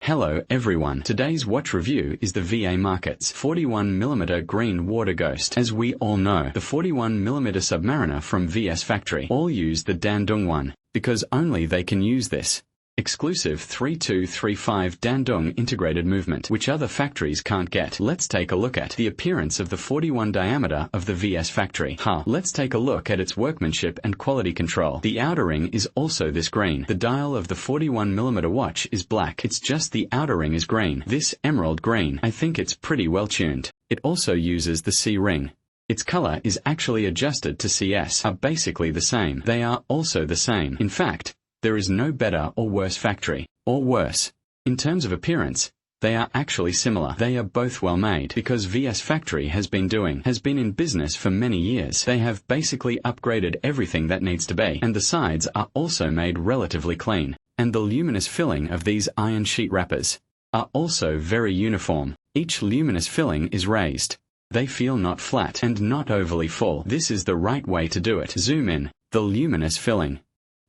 Hello everyone, today's watch review is the VA Markets 41mm green water ghost. As we all know, the 41mm Submariner from VS Factory all use the Dandong one, because only they can use this exclusive 3235 Dandong integrated movement, which other factories can't get. Let's take a look at the appearance of the 41 diameter of the VS Factory. Let's take a look at its workmanship and quality control. The outer ring is also this green. The dial of the 41mm watch is black. It's just the outer ring is green. This emerald green, I think it's pretty well tuned. It also uses the C ring. Its color is actually adjusted to CS, are basically the same. They are also the same. In fact, there is no better or worse factory, or worse. In terms of appearance, they are actually similar. They are both well made because VS Factory has been in business for many years. They have basically upgraded everything that needs to be, and the sides are also made relatively clean. And the luminous filling of these iron sheet wrappers are also very uniform. Each luminous filling is raised. They feel not flat and not overly full. This is the right way to do it. Zoom in. The luminous filling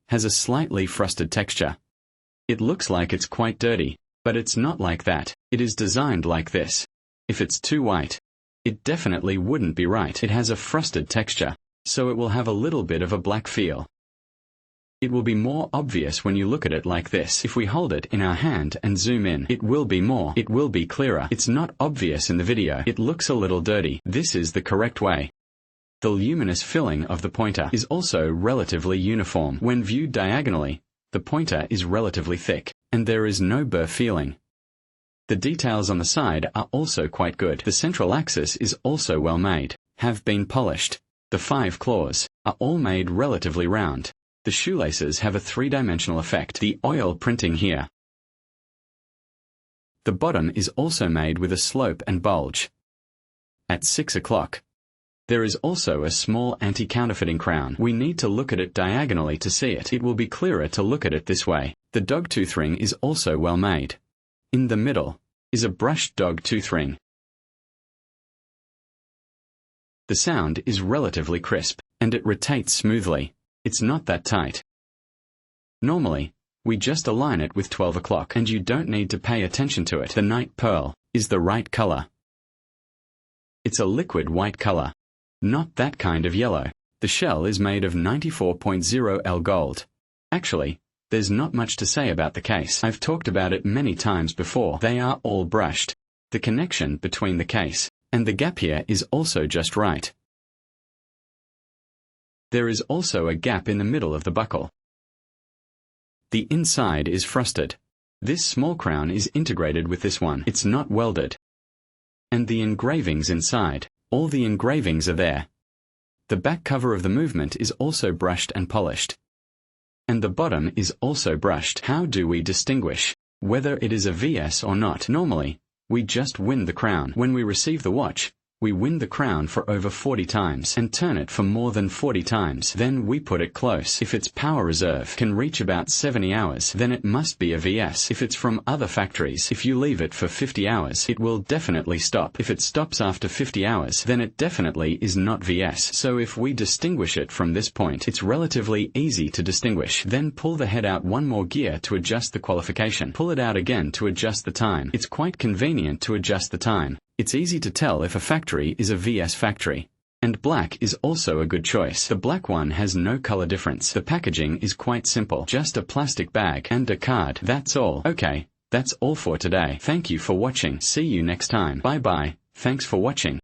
has a slightly frosted texture. It looks like it's quite dirty, but it's not like that. It is designed like this. If it's too white, it definitely wouldn't be right. It has a frosted texture, so it will have a little bit of a black feel. It will be more obvious when you look at it like this. If we hold it in our hand and zoom in, it will be clearer. It's not obvious in the video. It looks a little dirty. This is the correct way. The luminous filling of the pointer is also relatively uniform. When viewed diagonally, the pointer is relatively thick, and there is no burr feeling. The details on the side are also quite good. The central axis is also well made, have been polished. The 5 claws are all made relatively round. The shoelaces have a 3-dimensional effect. The oil printing here. The bottom is also made with a slope and bulge. At 6 o'clock. There is also a small anti-counterfeiting crown. We need to look at it diagonally to see it. It will be clearer to look at it this way. The dog tooth ring is also well made. In the middle is a brushed dog tooth ring. The sound is relatively crisp, and it rotates smoothly. It's not that tight. Normally, we just align it with 12 o'clock, and you don't need to pay attention to it. The night pearl is the right color. It's a liquid white color. Not that kind of yellow. The shell is made of 94.0L gold. Actually, there's not much to say about the case. I've talked about it many times before. They are all brushed. The connection between the case and the gap here is also just right. There is also a gap in the middle of the buckle. The inside is frosted. This small crown is integrated with this one. It's not welded. And the engravings inside. All the engravings are there. The back cover of the movement is also brushed and polished. And the bottom is also brushed. How do we distinguish whether it is a VS or not? Normally, we just win the crown. When we receive the watch, we win the crown for over 40 times and turn it for more than 40 times. Then we put it close. If its power reserve can reach about 70 hours, then it must be a VS. If it's from other factories, if you leave it for 50 hours, it will definitely stop. If it stops after 50 hours, then it definitely is not VS. So if we distinguish it from this point, it's relatively easy to distinguish. Then pull the head out one more gear to adjust the qualification. Pull it out again to adjust the time. It's quite convenient to adjust the time. It's easy to tell if a factory is a VS factory. And black is also a good choice. The black one has no color difference. The packaging is quite simple. Just a plastic bag and a card. That's all. Okay, that's all for today. Thank you for watching. See you next time. Bye bye. Thanks for watching.